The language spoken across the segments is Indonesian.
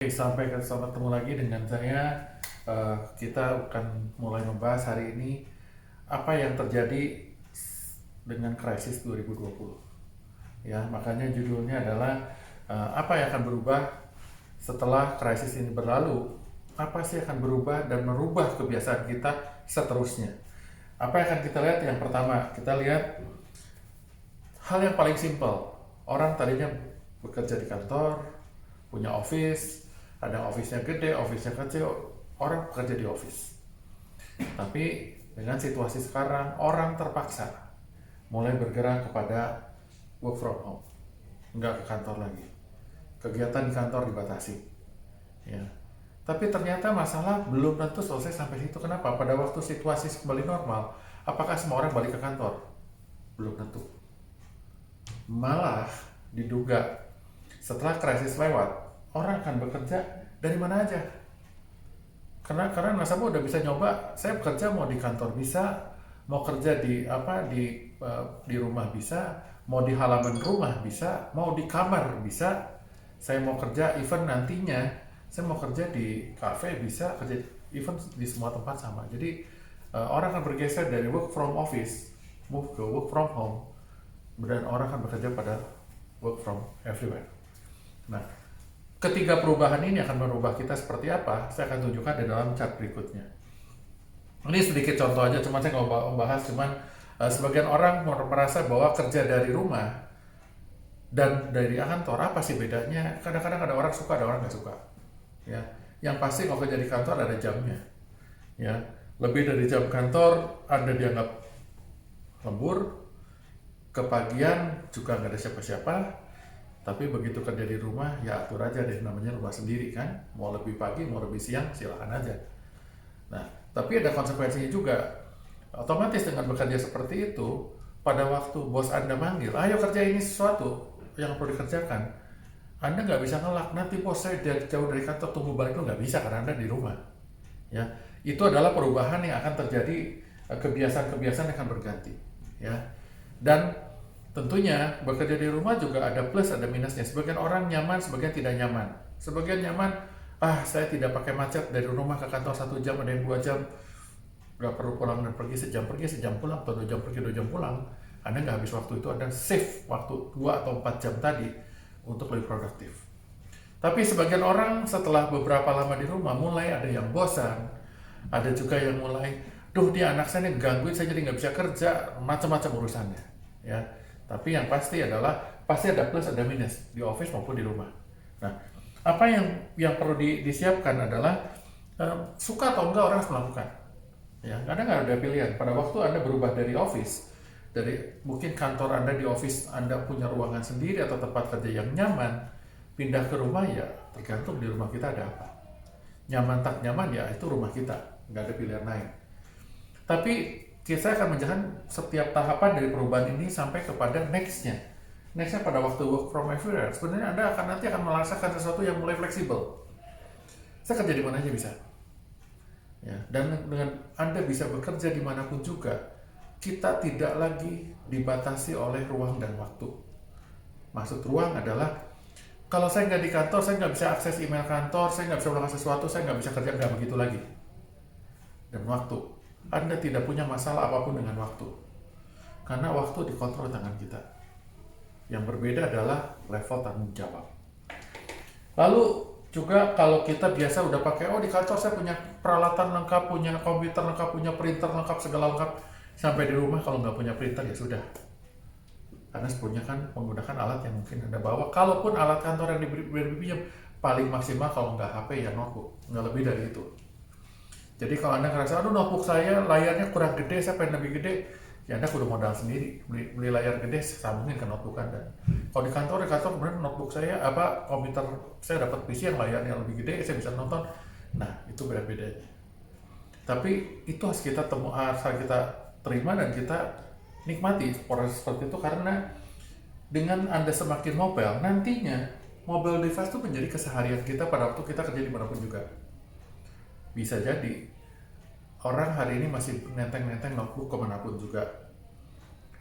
Selamat ketemu lagi dengan saya. Kita akan mulai membahas hari ini apa yang terjadi dengan krisis 2020. Ya, makanya judulnya adalah apa yang akan berubah setelah krisis ini berlalu. Apa sih akan berubah dan merubah kebiasaan kita seterusnya? Apa yang akan kita lihat? Yang pertama, kita lihat hal yang paling simpel. Orang tadinya bekerja di kantor, punya office, ada office-nya gede, office-nya kecil, orang bekerja di office. Tapi dengan situasi sekarang, orang terpaksa mulai bergerak kepada work from home, nggak ke kantor lagi. Kegiatan di kantor dibatasi. Ya. Tapi ternyata masalah belum tentu selesai sampai situ. Kenapa? Pada waktu situasi kembali normal, apakah semua orang balik ke kantor? Belum tentu. Malah diduga setelah krisis lewat, orang akan bekerja dari mana aja. Karena nasabah udah bisa nyoba, saya bekerja mau di kantor bisa, mau kerja di rumah bisa, mau di halaman rumah bisa, mau di kamar bisa. Saya mau kerja event nantinya, saya mau kerja di cafe bisa, kerja event di semua tempat sama. Jadi orang akan bergeser dari work from office, move ke work from home, dan orang akan bekerja pada work from everywhere. Nah, ketiga perubahan ini akan merubah kita seperti apa? Saya akan tunjukkan di dalam chart berikutnya. Ini sedikit contoh aja, cuma saya nggak mau bahas, sebagian orang merasa bahwa kerja dari rumah dan dari kantor apa sih bedanya? Kadang-kadang ada orang suka, ada orang nggak suka. Ya, yang pasti kalau kerja di kantor ada jamnya. Ya, lebih dari jam kantor Anda dianggap lembur, kepagian juga nggak ada siapa-siapa. Tapi begitu kerja di rumah, ya atur aja deh, namanya rumah sendiri kan. Mau lebih pagi, mau lebih siang, silakan aja. Nah, tapi ada konsekuensinya juga. Otomatis dengan bekerja seperti itu, pada waktu bos Anda manggil, ayo kerja ini sesuatu yang perlu dikerjakan, Anda nggak bisa ngelak, nanti bos saya jauh dari kantor, tunggu balik, itu nggak bisa karena Anda di rumah. Ya, itu adalah perubahan yang akan terjadi, kebiasaan-kebiasaan yang akan berganti. Ya, dan tentunya bekerja di rumah juga ada plus ada minusnya. Sebagian orang nyaman, sebagian tidak nyaman. Sebagian nyaman, saya tidak pakai macet dari rumah ke kantor 1 jam, ada yang 2 jam, nggak perlu pulang dan pergi sejam pulang, atau 2 jam pergi 2 jam pulang. Anda nggak habis waktu itu, Anda save waktu 2 atau 4 jam tadi untuk lebih produktif. Tapi sebagian orang setelah beberapa lama di rumah mulai ada yang bosan, ada juga yang mulai, dia anak saya nih gangguin, saya jadi nggak bisa kerja, macam-macam urusannya. Ya, tapi yang pasti adalah pasti ada plus ada minus di office maupun di rumah. Nah, apa yang perlu disiapkan adalah suka atau enggak orang harus melakukan. Ya, karena nggak ada pilihan. Pada waktu Anda berubah dari office, dari mungkin kantor Anda di office Anda punya ruangan sendiri atau tempat kerja yang nyaman, pindah ke rumah ya tergantung di rumah kita ada apa. Nyaman tak nyaman ya itu rumah kita, nggak ada pilihan lain. Tapi saya akan menjalankan setiap tahapan dari perubahan ini sampai kepada nextnya pada waktu work from everywhere. Sebenarnya Anda nanti akan merasakan sesuatu yang mulai fleksibel. Saya kerja di mana aja bisa. Ya, dan dengan Anda bisa bekerja dimanapun juga, kita tidak lagi dibatasi oleh ruang dan waktu. Maksud ruang adalah kalau saya nggak di kantor, saya nggak bisa akses email kantor, saya nggak bisa melakukan sesuatu, saya nggak bisa kerja, nggak begitu lagi. Dan waktu, Anda tidak punya masalah apapun dengan waktu, karena waktu dikontrol tangan kita. Yang berbeda adalah level tanggung jawab. Lalu juga kalau kita biasa udah pakai, di kantor saya punya peralatan lengkap, punya komputer lengkap, punya printer lengkap, segala lengkap. Sampai di rumah kalau nggak punya printer ya sudah. Karena sebenarnya kan menggunakan alat yang mungkin Anda bawa. Kalaupun alat kantor yang dipinjam, paling maksimal kalau nggak HP ya notebook, nggak lebih dari itu. Jadi kalau Anda ngerasa, notebook saya layarnya kurang gede, saya pengen lebih gede, ya Anda kudu modal sendiri, beli layar gede, sambungin ke notebook Anda. Kalau di kantor kemudian notebook saya, komputer saya dapat PC yang layarnya lebih gede, saya bisa nonton. Nah, itu beda-bedanya. Tapi itu harus kita terima dan kita nikmati proses seperti itu, karena dengan Anda semakin mobile, nantinya mobile device itu menjadi keseharian kita pada waktu kita kerja dimanapun juga. Bisa jadi orang hari ini masih nenteng-nenteng notebook kemanapun juga.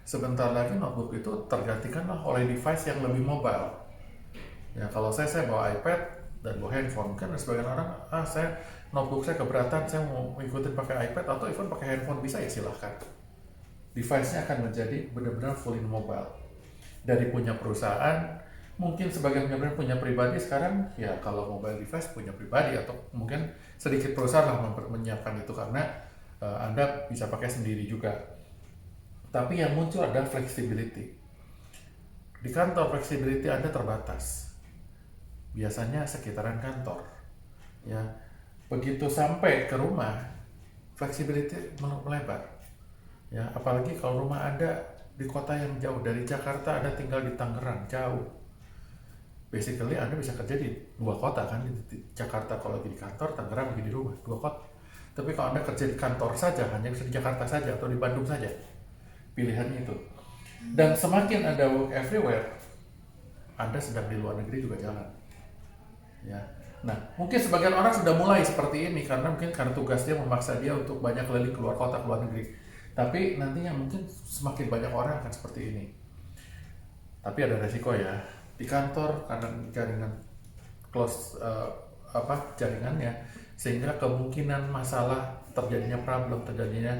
Sebentar lagi notebook itu tergantikan oleh device yang lebih mobile. Ya, kalau saya bawa iPad, dan bawa handphone. Kan sebagian orang, saya notebook saya keberatan, saya mau ikutin pakai iPad atau even pakai handphone, bisa ya silahkan. Device-nya akan menjadi benar-benar fully mobile. Dari punya perusahaan, mungkin sebagian punya pribadi sekarang, ya kalau mobile device punya pribadi, atau mungkin sedikit perusahaan lah menyiapkan itu karena Anda bisa pakai sendiri juga. Tapi yang muncul adalah flexibility. Di kantor flexibility Anda terbatas. Biasanya sekitaran kantor. Ya, begitu sampai ke rumah, flexibility melebar. Ya, apalagi kalau rumah Anda di kota yang jauh dari Jakarta, Anda tinggal di Tangerang, jauh. Basically Anda bisa kerja di dua kota kan, di Jakarta kalau lagi di kantor, Tangerang lagi di rumah, dua kota. Tapi kalau Anda kerja di kantor saja, hanya bisa di Jakarta saja atau di Bandung saja, pilihannya itu. Dan semakin Anda work everywhere, Anda sedang di luar negeri juga jalan. Ya. Nah, mungkin sebagian orang sudah mulai seperti ini karena tugas dia memaksa dia untuk banyak keliling keluar kota, keluar negeri. Tapi nantinya mungkin semakin banyak orang akan seperti ini. Tapi ada resiko ya. Di kantor karena jaringan close jaringannya, sehingga kemungkinan masalah terjadinya problem, terjadinya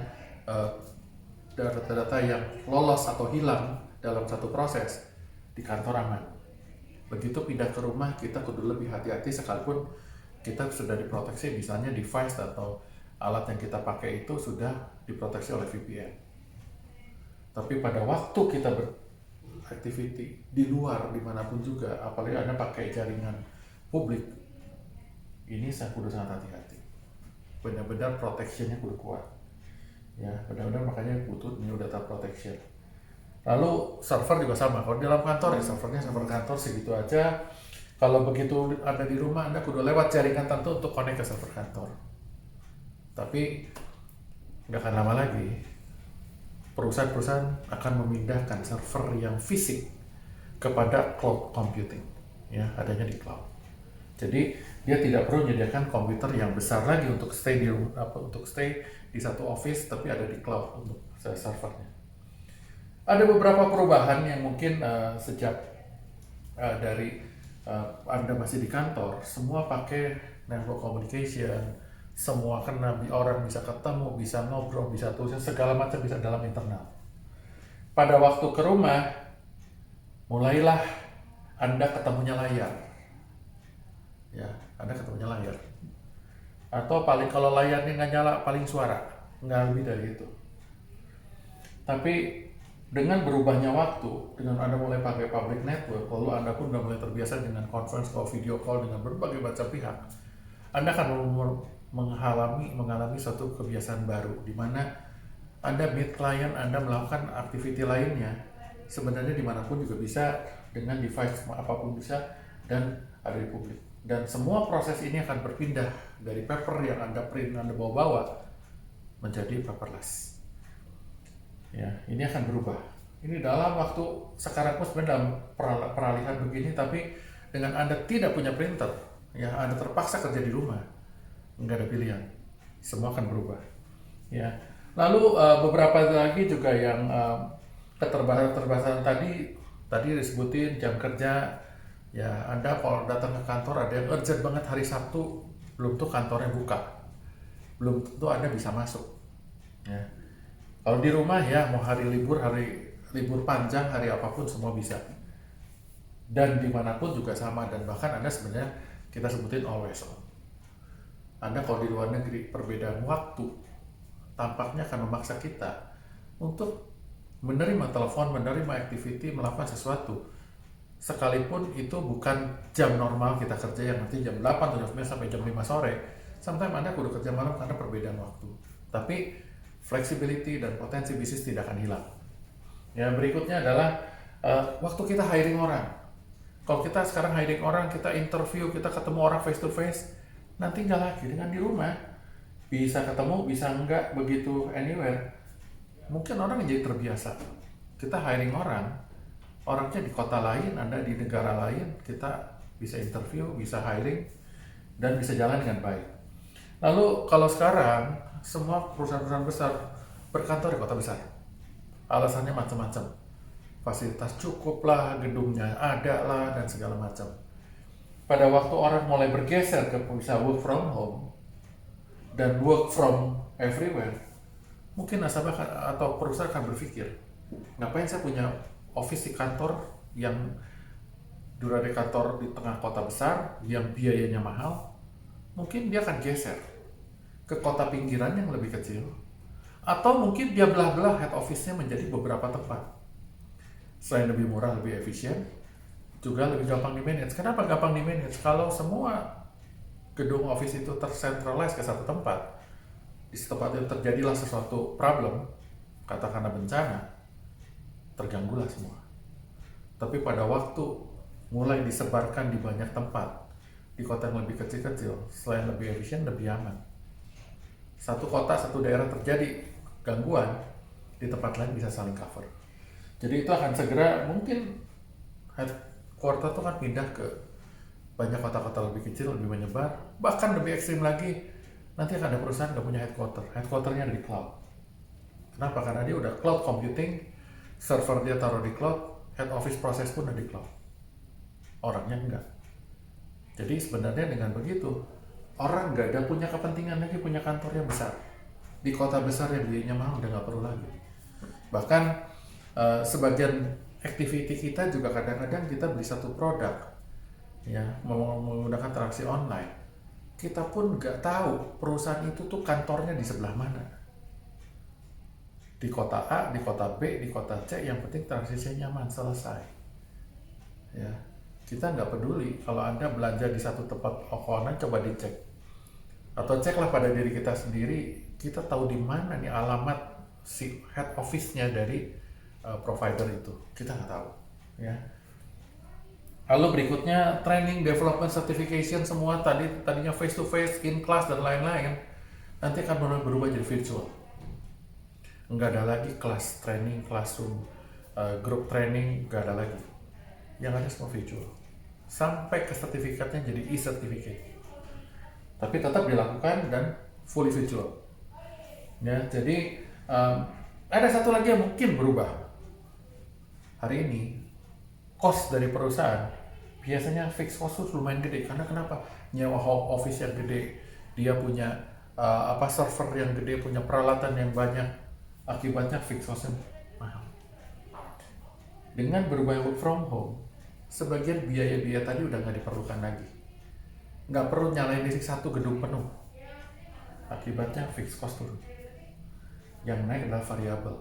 data-data yang lolos atau hilang dalam satu proses di kantor aman. Begitu pindah ke rumah, kita kudu lebih hati-hati sekalipun kita sudah diproteksi, misalnya device atau alat yang kita pakai itu sudah diproteksi oleh VPN. Tapi pada waktu kita beraktiviti di luar dimanapun juga, apalagi Anda pakai jaringan publik, ini saya kudu sangat hati-hati. Benar-benar protectionnya kudu kuat. Ya, benar-benar makanya butuh new data protection. Lalu server juga sama. Kalau di dalam kantor ya servernya server kantor segitu aja. Kalau begitu Anda di rumah, Anda kudu lewat jaringan tentu untuk connect ke server kantor. Tapi nggak akan lama lagi perusahaan-perusahaan akan memindahkan server yang fisik kepada cloud computing, ya, adanya di cloud. Jadi dia tidak perlu menyediakan komputer yang besar lagi untuk stay di satu office, tapi ada di cloud untuk servernya. Ada beberapa perubahan yang mungkin sejak dari Anda masih di kantor, semua pakai network communication, semua kena, orang bisa ketemu, bisa ngobrol, bisa tulis, segala macam bisa dalam internal. Pada waktu ke rumah, mulailah Anda ketemunya layar. Ya, Anda ketemunya layar. Atau paling kalau layarnya nggak nyala, paling suara, nggak lebih dari itu. Tapi dengan berubahnya waktu, dengan Anda mulai pakai public network, lalu Anda pun udah mulai terbiasa dengan conference call, video call dengan berbagai macam pihak, Anda akan mengalami suatu kebiasaan baru, di mana Anda meet klien, Anda melakukan aktiviti lainnya, sebenarnya dimanapun juga bisa, dengan device apapun bisa, dan ada di publik. Dan semua proses ini akan berpindah dari paper yang Anda print, Anda bawa-bawa, menjadi paperless. Ya, ini akan berubah. Ini dalam waktu sekarang pun sebenarnya dalam peralihan begini, tapi dengan Anda tidak punya printer, ya Anda terpaksa kerja di rumah, nggak ada pilihan, semua akan berubah. Ya, lalu beberapa lagi juga yang keterbatasan tadi disebutin jam kerja. Ya, Anda kalau datang ke kantor ada yang urgent banget hari Sabtu, belum tuh kantornya buka, belum tentu Anda bisa masuk. Ya. Kalau di rumah ya mau hari libur panjang, hari apapun semua bisa. Dan dimanapun juga sama, dan bahkan Anda sebenarnya kita sebutin always on. Anda kalau di luar negeri, perbedaan waktu tampaknya akan memaksa kita untuk menerima telepon, menerima activity, melakukan sesuatu. Sekalipun itu bukan jam normal kita kerja yang nanti jam 8 atau jam 9 sampai jam 5 sore. Sometimes Anda kudu kerja malam karena perbedaan waktu. Tapi flexibility dan potensi bisnis tidak akan hilang. Ya, berikutnya adalah waktu kita hiring orang. Kalau kita sekarang hiring orang, kita interview, kita ketemu orang face to face, nanti nggak lagi dengan di rumah. Bisa ketemu, bisa enggak, begitu anywhere. Mungkin orang jadi terbiasa. Kita hiring orang, orangnya di kota lain, Anda di negara lain, kita bisa interview, bisa hiring, dan bisa jalan dengan baik. Lalu kalau sekarang, semua perusahaan-perusahaan besar berkantor di kota besar. Alasannya macam-macam. Fasilitas cukup lah, gedungnya ada lah, dan segala macam. pada waktu orang mulai bergeser ke bisa work from home dan work from everywhere, mungkin nasabah atau perusahaan akan berpikir, ngapain saya punya office di kantor yang durasi kantor di tengah kota besar yang biayanya mahal. Mungkin dia akan geser ke kota pinggiran yang lebih kecil, atau mungkin dia belah-belah head office-nya menjadi beberapa tempat. Selain lebih murah, lebih efisien, juga lebih gampang di-manage. Kenapa gampang di-manage? Kalau semua gedung office itu tersentralize ke satu tempat, di tempat itu terjadilah sesuatu problem, katakanlah bencana, terganggulah semua. Tapi pada waktu mulai disebarkan di banyak tempat, di kota yang lebih kecil-kecil, selain lebih efisien, lebih aman. Satu kota, satu daerah terjadi gangguan, di tempat lain bisa saling cover. Jadi itu akan segera, mungkin headquarter itu akan pindah ke banyak kota-kota lebih kecil, lebih menyebar, bahkan lebih ekstrim lagi, nanti akan ada perusahaan nggak punya headquarternya ada di cloud. Kenapa? Karena dia udah cloud computing, server dia taruh di cloud, head office proses pun ada di cloud, orangnya enggak. Jadi sebenarnya dengan begitu, orang nggak ada punya kepentingan lagi punya kantor yang besar. Di kota besar yang biayanya mahal udah nggak perlu lagi. Bahkan sebagian activity kita juga kadang-kadang kita beli satu produk, ya menggunakan transaksi online. Kita pun nggak tahu perusahaan itu tuh kantornya di sebelah mana. Di kota A, di kota B, di kota C, yang penting transaksinya nyaman, selesai. Ya. Kita nggak peduli kalau Anda belanja di satu tempat online, coba dicek. Atau ceklah pada diri kita sendiri, kita tahu di mana nih alamat si head office-nya dari provider itu. Kita nggak tahu. Ya. Lalu berikutnya training, development, certification, semua tadinya face to face, in class dan lain-lain, nanti akan mulai berubah jadi virtual. Nggak ada lagi kelas training, classroom, group training, nggak ada lagi. Yang ada semua virtual. Sampai ke sertifikatnya jadi e-certificate, tapi tetap dilakukan dan fully virtual. Ya, jadi ada satu lagi yang mungkin berubah. Hari ini cost dari perusahaan biasanya fixed cost itu lumayan gede. Karena kenapa? Nyewa home office yang gede, dia punya server yang gede, punya peralatan yang banyak, akibatnya fixed costnya mahal. Dengan berubah work from home, sebagian biaya-biaya tadi udah nggak diperlukan lagi. Nggak perlu nyalain listrik satu gedung penuh. Akibatnya fixed cost turun. Yang naik adalah variabel.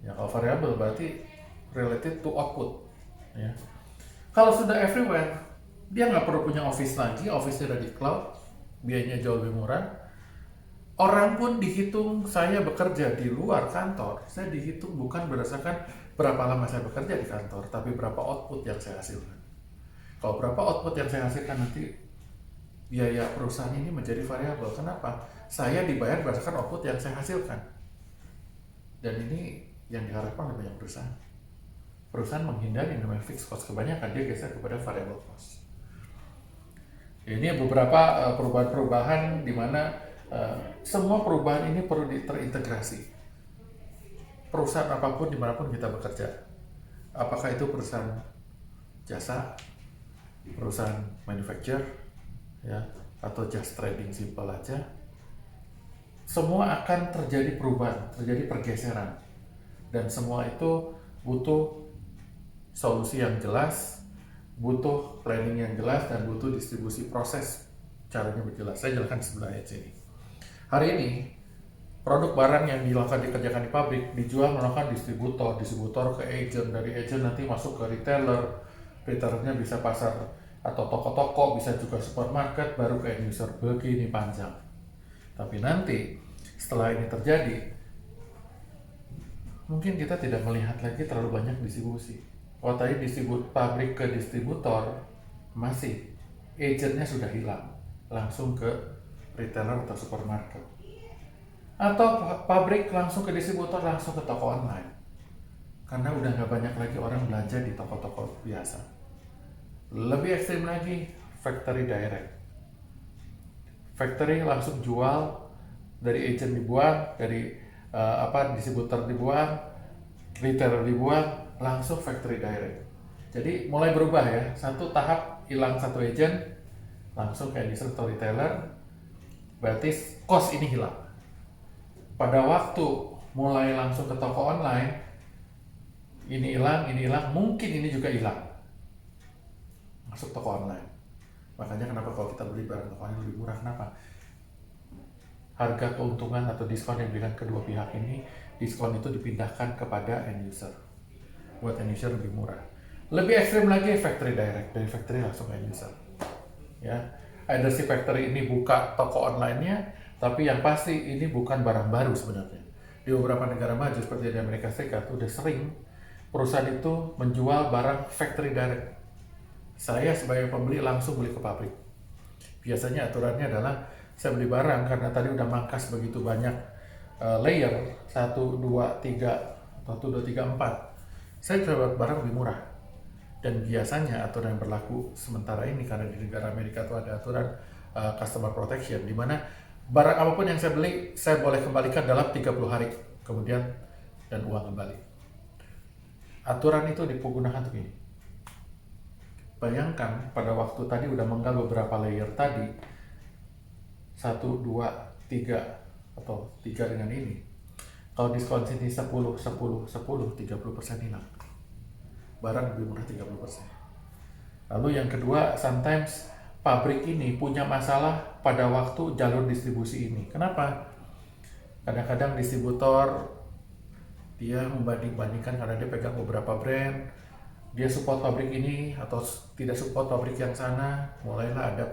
Ya, kalau variabel berarti related to output. Ya. Kalau sudah everywhere, dia nggak perlu punya office lagi, office-nya ada di cloud, biayanya jauh lebih murah. Orang pun dihitung, saya bekerja di luar kantor, saya dihitung bukan berdasarkan berapa lama saya bekerja di kantor, tapi berapa output yang saya hasilkan. Kalau berapa output yang saya hasilkan, nanti biaya perusahaan ini menjadi variabel. Kenapa? Saya dibayar berdasarkan output yang saya hasilkan. Dan ini yang diharapkan oleh banyak perusahaan. Perusahaan menghindari yang namanya fixed cost, kebanyakan dia geser kepada variable cost. Ini beberapa perubahan-perubahan di mana semua perubahan ini perlu terintegrasi. Perusahaan apapun dimanapun kita bekerja, apakah itu perusahaan jasa, perusahaan manufacturer, ya, atau just trading simple aja, semua akan terjadi perubahan, terjadi pergeseran, dan semua itu butuh solusi yang jelas, butuh planning yang jelas, dan butuh distribusi proses caranya berjelas. Saya jelaskan sebelahnya sini. Hari ini produk barang yang dikerjakan di pabrik dijual melakukan distributor ke agent, dari agent nanti masuk ke retailernya bisa pasar atau toko-toko, bisa juga supermarket, baru ke end user. Begini panjang. Tapi nanti setelah ini terjadi, mungkin kita tidak melihat lagi terlalu banyak distribusi. Kalau tadi pabrik ke distributor, masih agentnya sudah hilang, langsung ke retailer atau supermarket. Atau pabrik langsung ke distributor, langsung ke toko online. Karena udah nggak banyak lagi orang belanja di toko-toko biasa. Lebih ekstrim lagi, factory direct. Factory langsung jual, dari agent dibuang, dari distributor dibuang, retailer dibuang, langsung factory direct. Jadi mulai berubah ya, satu tahap hilang satu agent, langsung ke end user atau retailer, berarti cost ini hilang. Pada waktu mulai langsung ke toko online, ini hilang, mungkin ini juga hilang. Masuk toko online. Makanya kenapa kalau kita beli barang toko online lebih murah, kenapa? Harga keuntungan atau diskon yang diberikan kedua pihak ini, diskon itu dipindahkan kepada end user. Buat end user lebih murah. Lebih ekstrim lagi factory direct, dari factory langsung ke end user. Ya, either si factory ini buka toko online-nya, tapi yang pasti ini bukan barang baru sebenarnya. Di beberapa negara maju seperti di Amerika Serikat udah sering perusahaan itu menjual barang factory direct. Saya sebagai pembeli langsung beli ke pabrik. Biasanya aturannya adalah saya beli barang karena tadi udah mangkas begitu banyak layer 1, 2, 3 atau 1, 2, 3, 4. Saya dapat barang lebih murah. Dan biasanya aturan yang berlaku sementara ini karena di negara Amerika itu ada aturan customer protection, di mana barang apapun yang saya beli saya boleh kembalikan dalam 30 hari kemudian dan uang kembali. Aturan itu digunakan untuk ini. Bayangkan pada waktu tadi udah menggal beberapa layer tadi 1, 2, 3 atau 3 dengan ini. Kalau diskon sini 10, 10, 10, 30% hilang. Barang lebih murah 30%. Lalu yang kedua, sometimes pabrik ini punya masalah pada waktu jalur distribusi ini. Kenapa? Kadang-kadang distributor dia membanding-bandingkan karena dia pegang beberapa brand, dia support pabrik ini atau tidak support pabrik yang sana, mulailah ada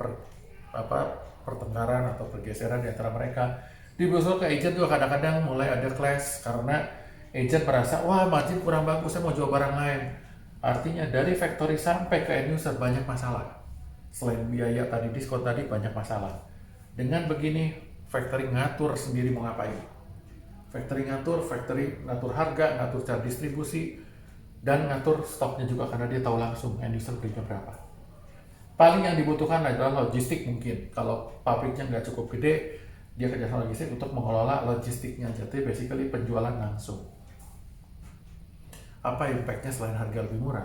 pertengkaran atau pergeseran di antara mereka. Dibusuk ke agent juga kadang-kadang mulai ada clash karena agent merasa, wah margin kurang bagus, saya mau jual barang lain. Artinya dari factory sampai ke end user banyak masalah. Selain biaya tadi, diskon tadi banyak masalah. Dengan begini, factory ngatur sendiri mau ngapain. Factory ngatur harga, ngatur cara distribusi, dan ngatur stoknya juga karena dia tahu langsung end user belinya berapa. Paling yang dibutuhkan adalah logistik mungkin. Kalau pabriknya nggak cukup gede, dia kerjasama logistik untuk mengelola logistiknya. Jadi basically penjualan langsung. Apa impactnya selain harga lebih murah?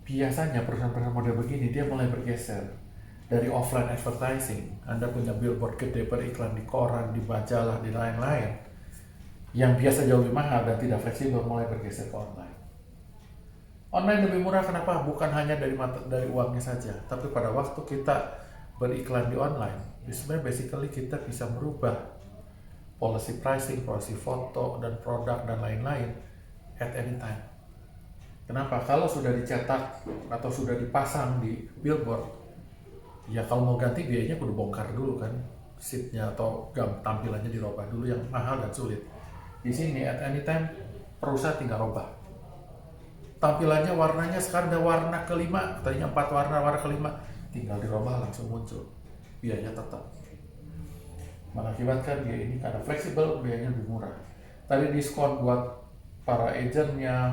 Biasanya perusahaan-perusahaan model begini dia mulai bergeser dari offline advertising. Anda punya billboard gede beriklan di koran, di majalah, di lain-lain, yang biasa jauh lebih mahal dan tidak fleksibel, mulai bergeser ke online. Online lebih murah kenapa? Bukan hanya dari uangnya saja, tapi pada waktu kita beriklan di online, sebenarnya basically kita bisa merubah policy pricing, policy foto dan produk dan lain-lain at any time. Kenapa? Kalau sudah dicetak atau sudah dipasang di billboard, ya kalau mau ganti biayanya kudu bongkar dulu kan, sheetnya atau tampilannya dirubah dulu yang mahal dan sulit. Di sini at any time perusahaan tinggal rubah. Tampilannya warnanya sekarang ada warna kelima, tadinya 4 warna, warna kelima tinggal dirubah langsung muncul. Biayanya tetap. Mengakibatkan biaya ini karena fleksibel, biayanya lebih murah. Tadi diskon buat para agentnya,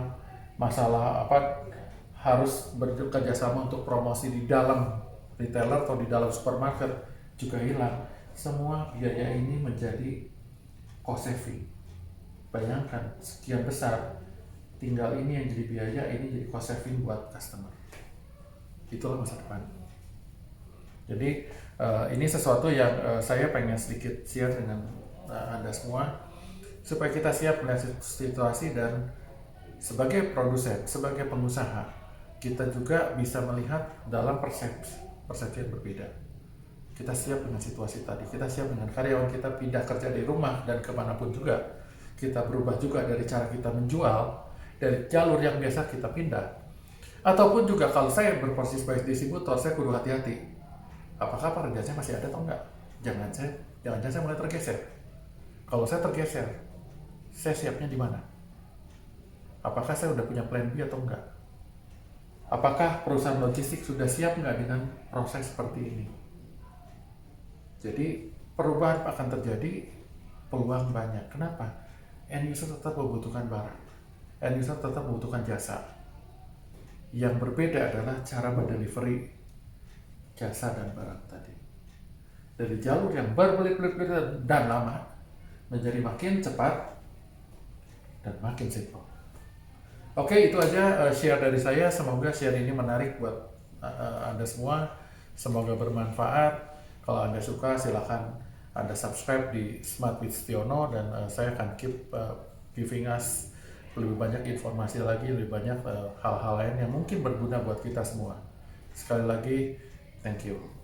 masalah harus bekerja sama untuk promosi di dalam retailer atau di dalam supermarket juga hilang. Semua biaya ini menjadi cost saving. Bayangkan sekian besar, tinggal ini yang jadi biaya, ini jadi cost saving buat customer. Itulah masa depan. Jadi ini sesuatu yang saya pengen sedikit share dengan Anda semua supaya kita siap melihat situasi dan sebagai produsen, sebagai pengusaha, kita juga bisa melihat dalam persepsi yang berbeda. Kita siap dengan situasi tadi, kita siap dengan karyawan kita pindah kerja di rumah dan kemanapun juga. Kita berubah juga dari cara kita menjual, dari jalur yang biasa kita pindah. Ataupun juga kalau saya berposisi sebagai distributor, saya kudu hati-hati. Apakah harganya masih ada atau enggak? Jangan saya mulai tergeser. Kalau saya tergeser, saya siapnya di mana? Apakah saya udah punya plan B atau enggak? Apakah perusahaan logistik sudah siap enggak dengan proses seperti ini? Jadi perubahan akan terjadi, peluang banyak. Kenapa? End user tetap membutuhkan barang. End user tetap membutuhkan jasa. Yang berbeda adalah cara mendelivery jasa dan barang tadi. Dari jalur yang berbelit-belit dan lama menjadi makin cepat dan makin simple. Oke, itu aja share dari saya. Semoga share ini menarik buat Anda semua. Semoga bermanfaat. Kalau Anda suka, silakan Anda subscribe di Smart with Tiono, dan saya akan keep giving us lebih banyak informasi lagi, lebih banyak hal-hal lain yang mungkin berguna buat kita semua. Sekali lagi, thank you.